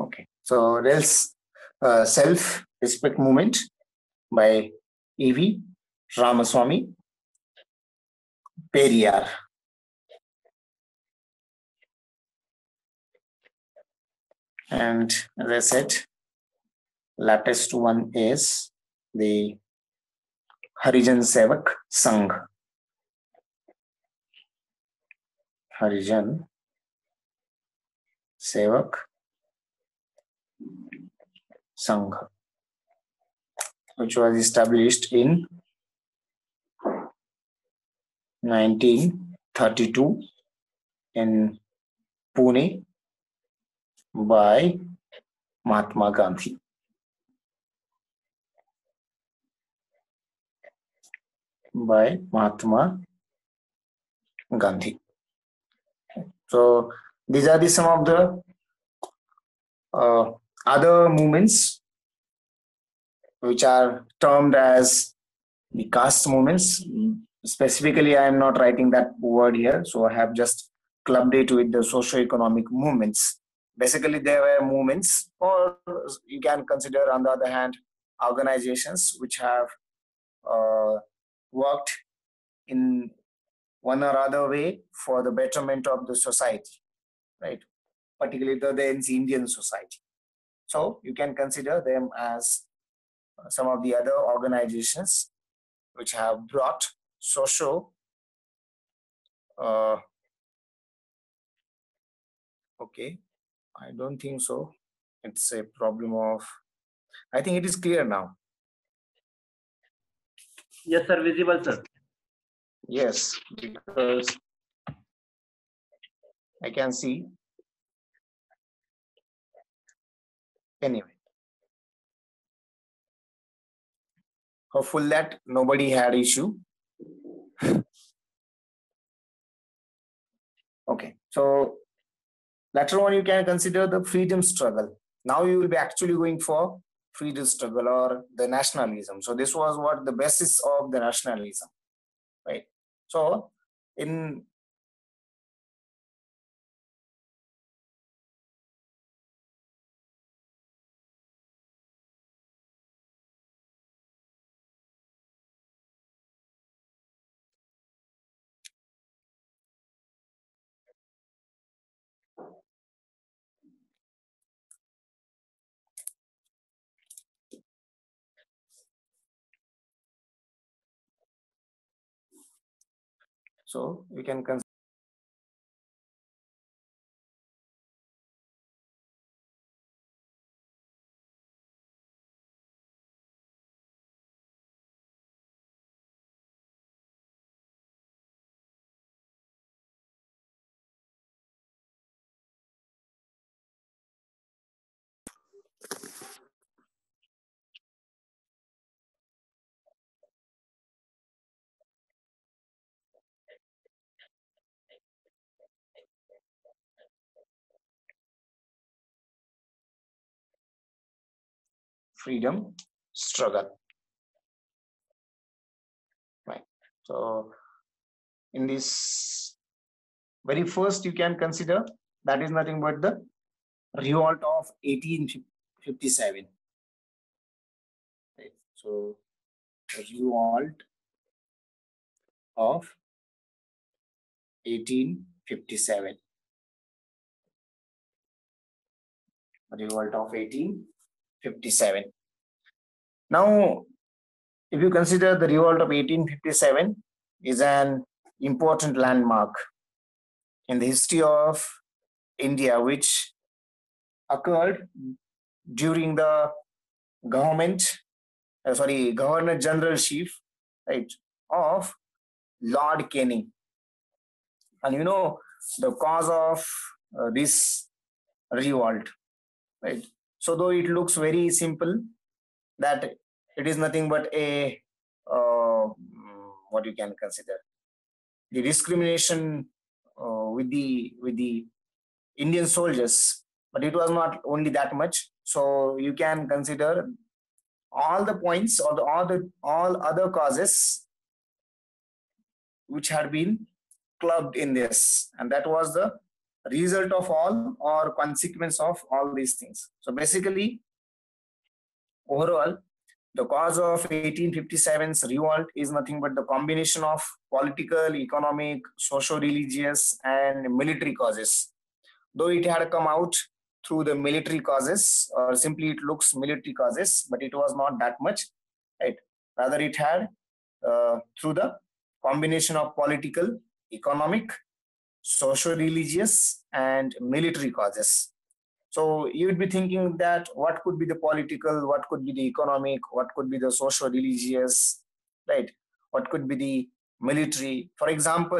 Okay, so there's self-respect movement by E.V. Ramaswamy Periyar. And as I said, latest one is the Harijan Sevak Sangh. Harijan Sevak Sangh, which was established in 1932 in Pune by Mahatma Gandhi. By Mahatma Gandhi. So these are some of the other movements which are termed as the caste movements. Specifically, I am not writing that word here, so I have just clubbed it with the socio-economic movements. Basically, there were movements, or you can consider, on the other hand, organizations which have worked in one or other way for the betterment of the society, right? Particularly the Indian society. So you can consider them as some of the other organizations which have brought social okay, I don't think so. It's a problem of, I think it is clear now. Yes, sir, visible, sir. Yes, because I can see. Anyway, hopeful that nobody had issue. Okay, so later on you can consider the freedom struggle. Now you will be actually going for freedom struggle or the nationalism. So this was what the basis of the nationalism, right? So in so we can consider freedom struggle, right? So in this very first you can consider that is nothing but the revolt of 1857, right? So revolt of 1857, revolt of 1857. Now if you consider the revolt of 1857 is an important landmark in the history of India, which occurred during the Governor Generalship, right, of Lord Canning. And you know the cause of this revolt, right? So though it looks very simple, that it is nothing but a what you can consider the discrimination with the Indian soldiers, but it was not only that much. So you can consider all the points or all other causes which had been clubbed in this, and that was the result of all or consequence of all these things. So basically, overall, the cause of 1857's revolt is nothing but the combination of political, economic, socio-religious, and military causes. Though it had come out through the military causes, or simply it looks military causes, but it was not that much, right? Rather, it had through the combination of political, economic, socio-religious, and military causes. So you would be thinking that what could be the political, what could be the economic, what could be the socio-religious, right? What could be the military? For example,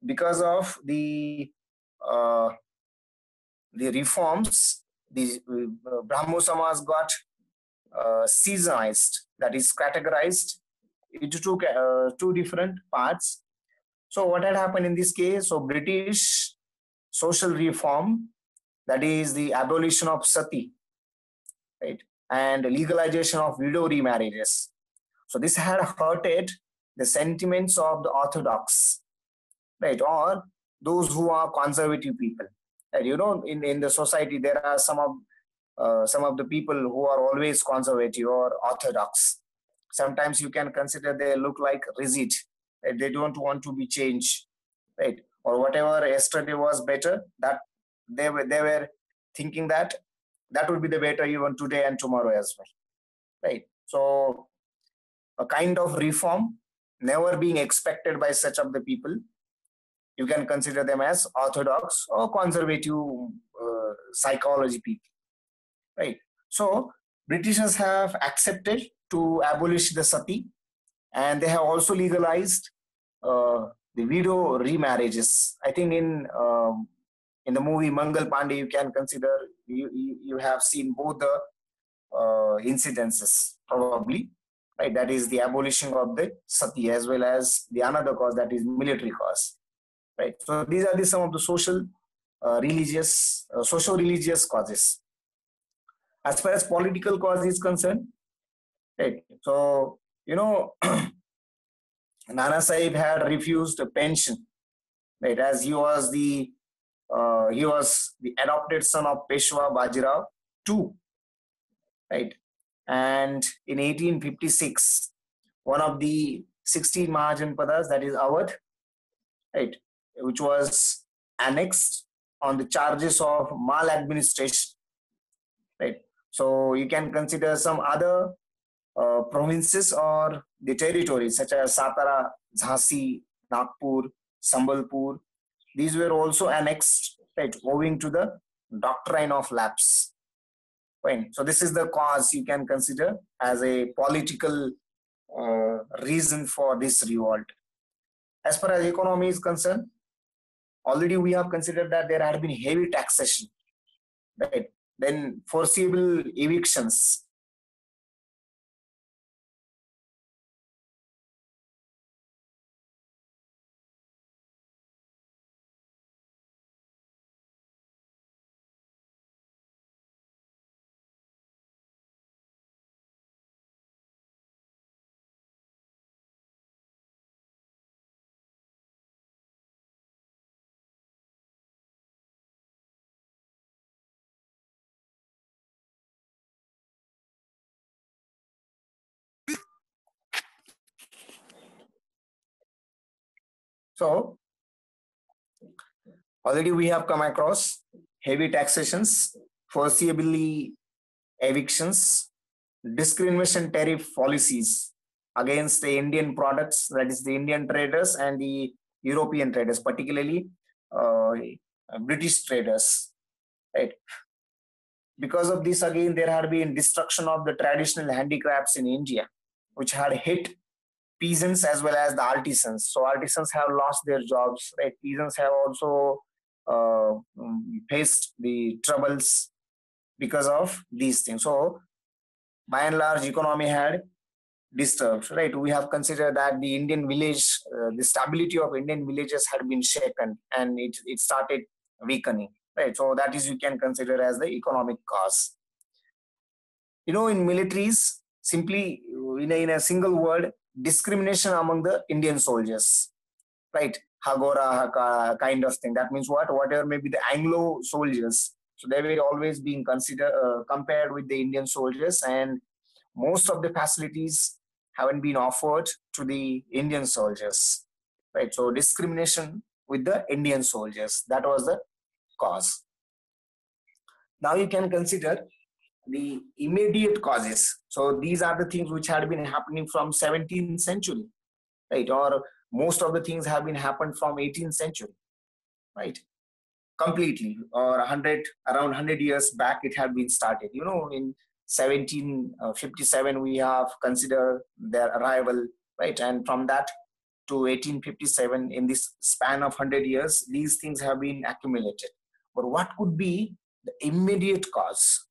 because of uh, the reforms, the Brahmo Samaj got seasonized, that is categorized into two different parts. So what had happened in this case? So British social reform, that is the abolition of sati, right, and legalization of widow remarriages. So this had hurted the sentiments of the orthodox, right, or those who are conservative people. And in the society there are some of the people who are always conservative or orthodox. Sometimes you can consider they look like rigid, right? They don't want to be changed, right? Or whatever yesterday was better, that they were thinking that that would be the better even today and tomorrow as well, right? So a kind of reform never being expected by such of the people, you can consider them as orthodox or conservative psychology people, right? So Britishers have accepted to abolish the sati, and they have also legalized the widow remarriages. I think in the movie Mangal Pandey, you can consider, you have seen both the incidences probably, right? That is the abolition of the sati as well as the another cause, that is military cause, right? So these are some of the social-religious causes. As far as political cause is concerned, right? So Nana Sahib had refused a pension, right, as he was the adopted son of Peshwa Bajirao II, right? And in 1856, one of the 16 Mahajan Padas, that is Awadh, right, which was annexed on the charges of maladministration, right? So you can consider some other provinces or the territories such as Satara, Jhansi, Nagpur, Sambalpur. These were also annexed, right, owing to the doctrine of lapse. Fine. So this is the cause you can consider as a political reason for this revolt. As far as economy is concerned, already we have considered that there had been heavy taxation, right? Then foreseeable evictions. So already we have come across heavy taxations, foreseeably evictions, discrimination tariff policies against the Indian products, that is the Indian traders and the European traders, particularly uh, British traders, right? Because of this, again, there had been destruction of the traditional handicrafts in India, which had hit peasants as well as the artisans. So artisans have lost their jobs, right? Peasants have also faced the troubles because of these things. So by and large, economy had disturbed, right? We have considered that the Indian village, the stability of Indian villages had been shaken, and it started weakening, right? So that is, you can consider as the economic cause. In militaries, simply in a single word, discrimination among the Indian soldiers, right? Hagora kind of thing. That means what? Whatever may be the Anglo soldiers. So they were always being considered compared with the Indian soldiers, and most of the facilities haven't been offered to the Indian soldiers. Right. So discrimination with the Indian soldiers. That was the cause. Now you can consider the immediate causes. So these are the things which had been happening from 17th century, right? Or most of the things have been happened from 18th century, right? Completely, or 100, around 100 years back, it had been started. In 1757, we have considered their arrival, right? And from that to 1857, in this span of 100 years, these things have been accumulated. But what could be the immediate cause?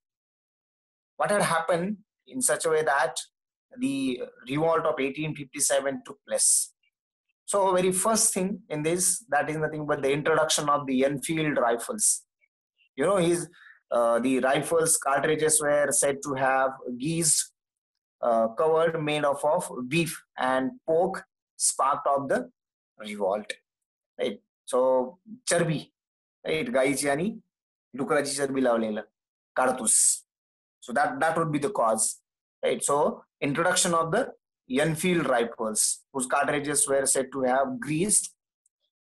What had happened in such a way that the revolt of 1857 took place? So very first thing in this, that is nothing but the introduction of the Enfield rifles. The rifles cartridges were said to have geese covered made of beef and pork sparked of the revolt. Right. So चरबी, right? गाईची आणि डुकराची चरबी लावलेलं काडतूस. So that would be the cause, right? So introduction of the Enfield rifles, whose cartridges were said to have grease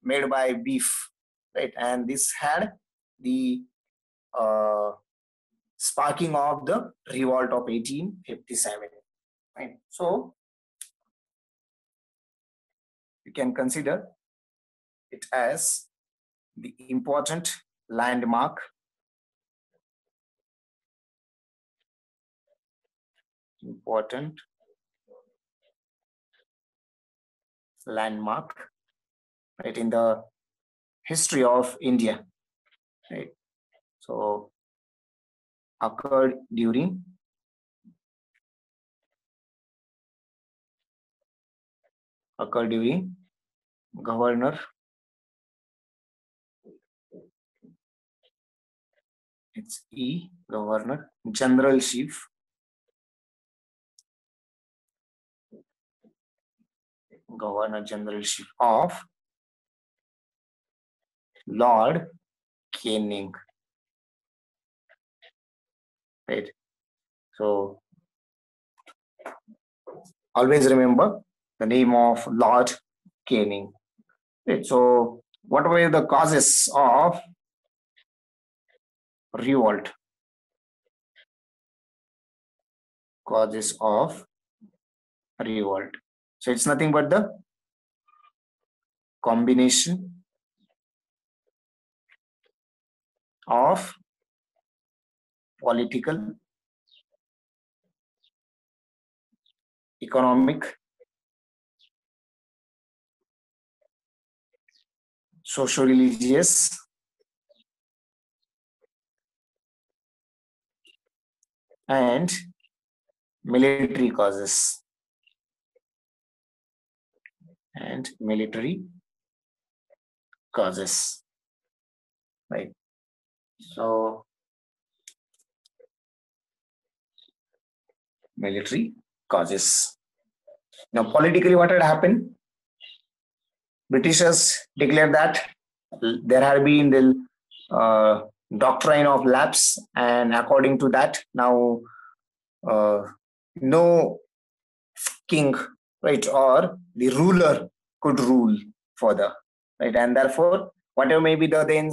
made by beef, right? And this had the sparking of the revolt of 1857, right? So you can consider it as the important landmark right, in the history of India, right? So occurred during Governor Governor General Chief of Lord Canning, right? So always remember the name of Lord Canning, right? So what were the causes of revolt? So it's nothing but the combination of political, economic, socio-religious, and military causes. Right? So military causes. Now politically, what had happened? Britishers declared that there had been the doctrine of lapse, and according to that, now no king, right, or the ruler could rule further, right? And therefore, whatever may be the then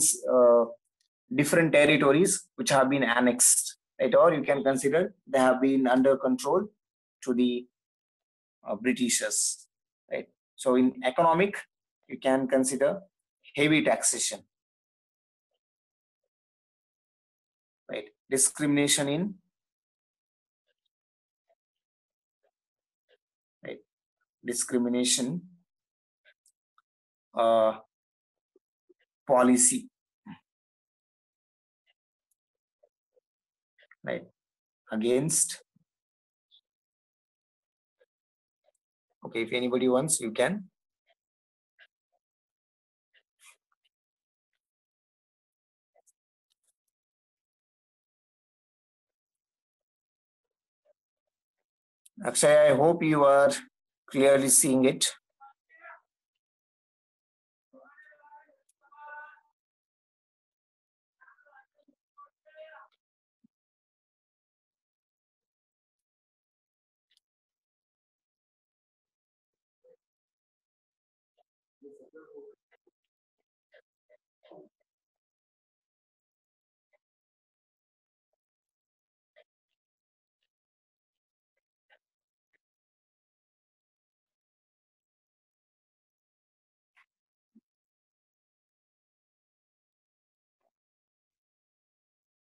different territories which have been annexed, right, or you can consider they have been under control to the Britishers, right? So in economic, you can consider heavy taxation, right? Discrimination in policy, right, against. Okay, if anybody wants, you can. Akshay, I hope you are clearly seeing it.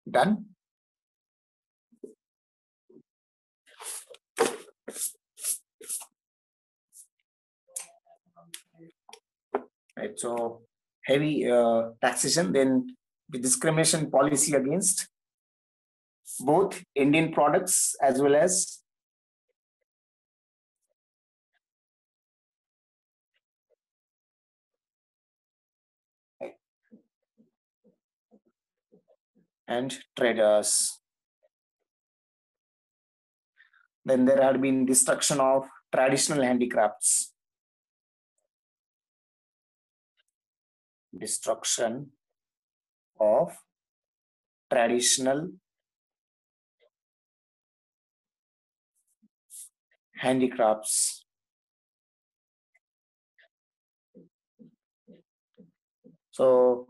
Done. Right. So heavy taxation, then the discrimination policy against both Indian products as well as and traders. Then there had been destruction of traditional handicrafts. Destruction of traditional handicrafts. So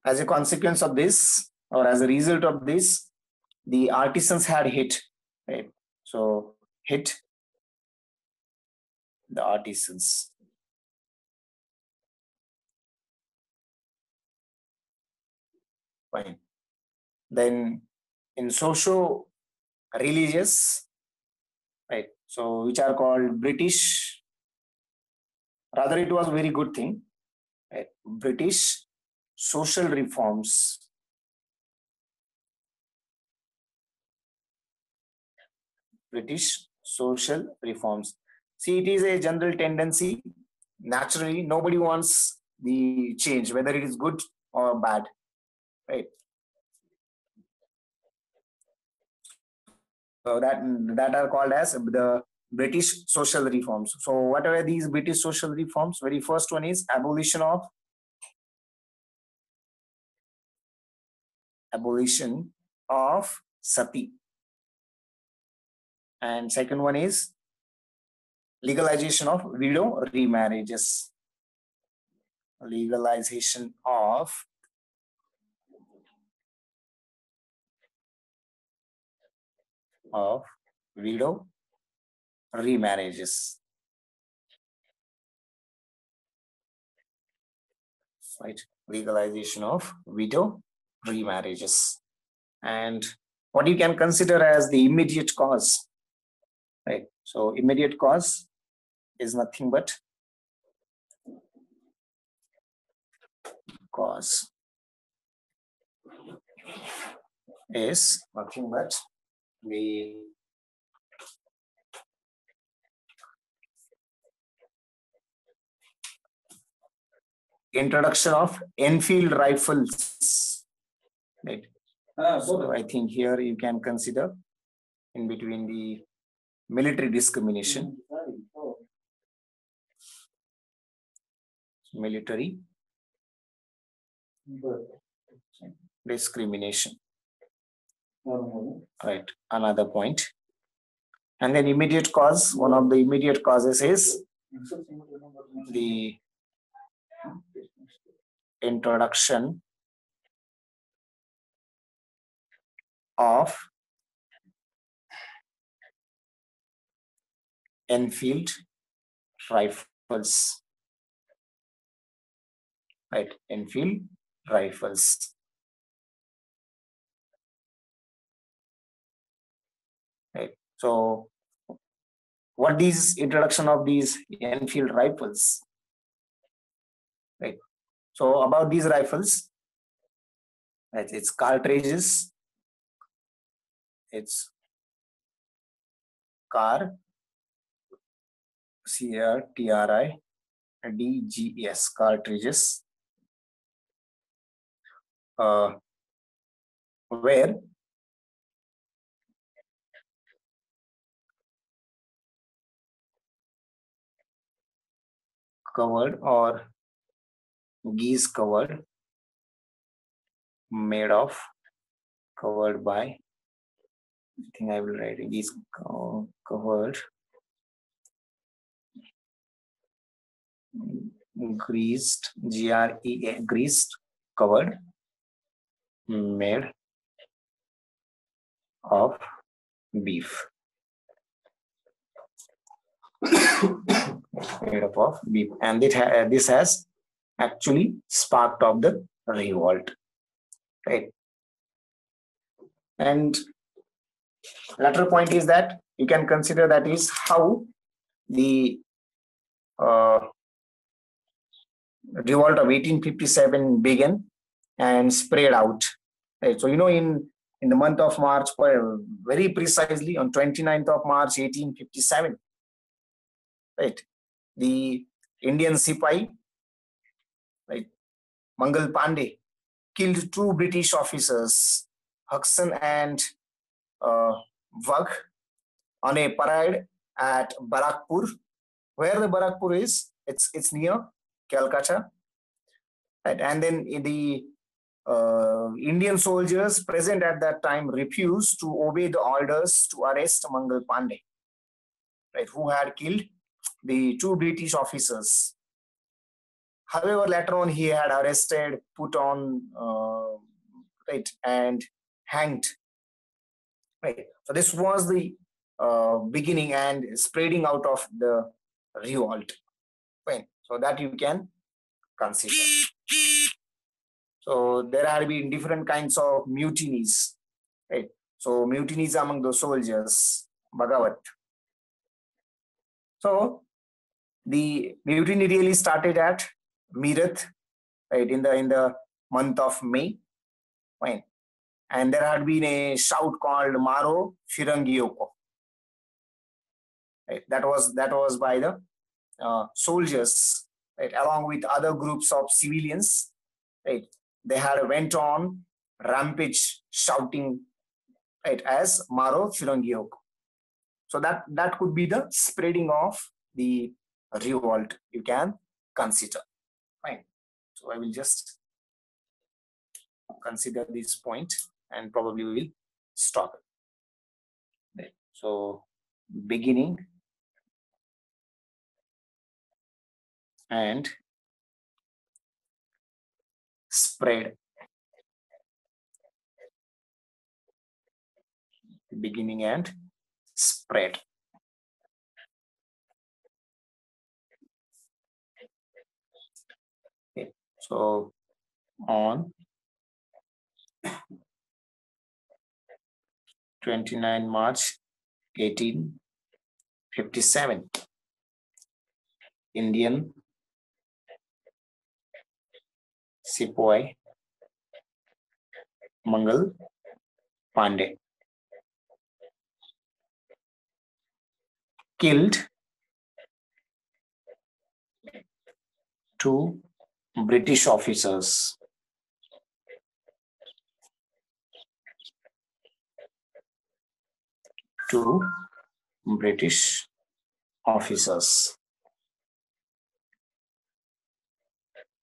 as a consequence of this, or as a result of this, the artisans had hit, right? So hit the artisans. Fine. Then in socio-religious, right? So which are called British. Rather, it was a very good thing, right? British social reforms. British social reforms. See, it is a general tendency. Naturally, nobody wants the change, whether it is good or bad, right? So that are called as the British social reforms. So what are these British social reforms? Very first one is abolition of sati, and second one is legalization of widow remarriages. Legalization of widow remarriages. Right, legalization of widow remarriages. And what you can consider as the immediate cause, right? So immediate cause is nothing but the introduction of Enfield rifles, right? So I think here you can consider in between the military discrimination. Military discrimination. Right, another point. And then immediate cause, one of the immediate causes is the introduction of Enfield rifles. Right, Enfield rifles. Right. So what is introduction of these Enfield rifles? Right. So about these rifles, right, it's cartridges, it's CRTRIDGES, cartridges, where covered or geese covered, made of, covered by, I think I will write geese covered greased, G-R-E-A, greased, covered, made of beef. Made up of beef. And this has actually sparked of the revolt, right? And latter point is that you can consider that is how the revolt of 1857 began and spread out, right? So in the month of March, very precisely on 29th of March 1857, right, the Indian Sipahi, right, Mangal Pandey, killed two British officers, Huxon and Wagh, on a parade at Barakpur. Where the Barakpur is, it's near Calcutta, right? And then the Indian soldiers present at that time refused to obey the orders to arrest Mangal Pandey, right, who had killed the two British officers. However, later on he had arrested, put on, right, and hanged. Right. So this was the beginning and spreading out of the revolt. Fine. So that you can consider. So there have been different kinds of mutinies, right? So mutinies among the soldiers, Bhagavat. So the mutiny really started at Meerut, right, in the month of May, fine. And there had been a shout called Maro Firangiyoko. Right? That was by the soldiers, right, along with other groups of civilians, right? They had went on rampage shouting, right, as Maro Firangiyoko. So that could be the spreading of the revolt you can consider. Fine. So I will just consider this point and probably we will stop it. Right. So beginning and spread. Beginning and spread. Okay. So on 29 March 1857, Indian Sipahi Mangal Pandey killed two British officers. Two British officers.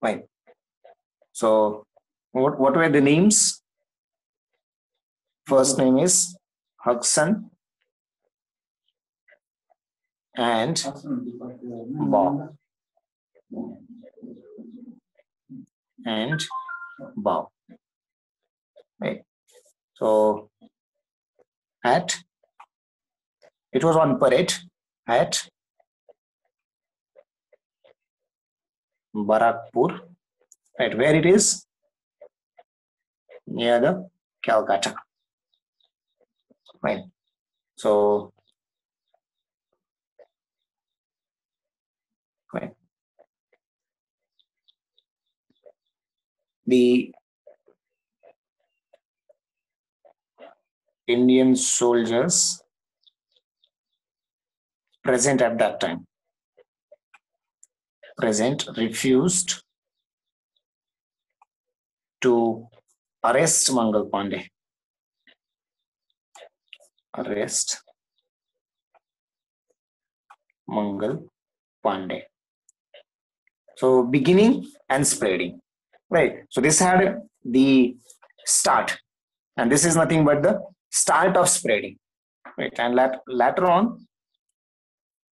Fine. So what were the names? First name is Huxon and Bob. And Bob. Right. So it was on parade at Barakpur, right, where it is near the Calcutta. Right. So right. The Indian soldiers present at that time refused to arrest Mangal Pandey. Arrest Mangal Pandey. So beginning and spreading. Right. So this had the start, and this is nothing but the start of spreading. Right. And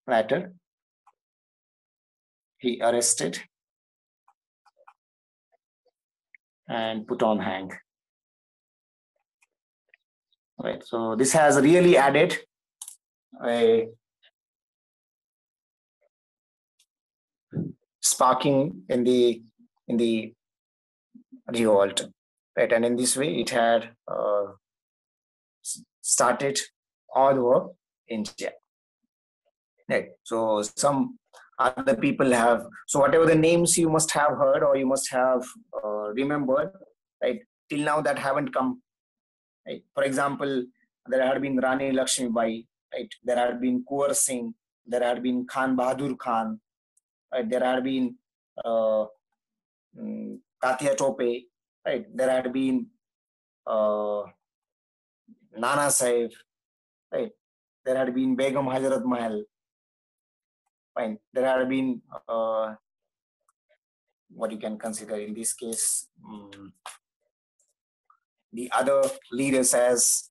later he arrested and put on hang. Right. So this has really added a sparking in the revolt. Right. And in this way, it had started all over India. Right. So some other people have, so whatever the names you must have heard or you must have remembered, right, till now that haven't come. Right. For example, there had been Rani Lakshmi Bai, right? There had been Kuwar Singh, there had been Khan Bahadur Khan, right? There had been Tatia Tope, right? There had been Nana Sahib, right? There had been Begum Hazrat Mahal, fine. There had been what you can consider in this case the other leaders as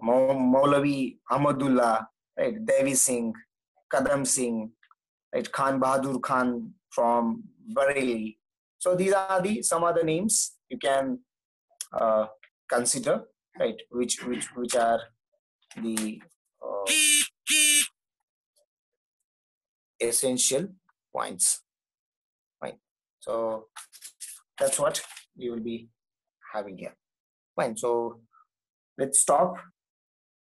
Maulavi Ahmadullah, right? Devi Singh, Kadam Singh, right? Khan Bahadur Khan from Bareilly. So these are the some other names you can consider, right? Which are the essential points. Fine. So that's what we will be having here. Fine. So let's stop.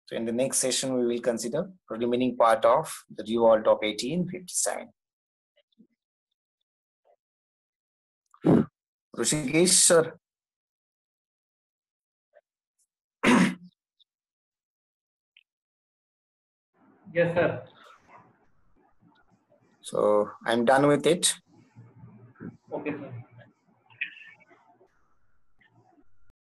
So in the next session, we will consider the remaining part of the revolt of 1857. Rishikesh, sir. Yes, sir. So I'm done with it. Okay, sir.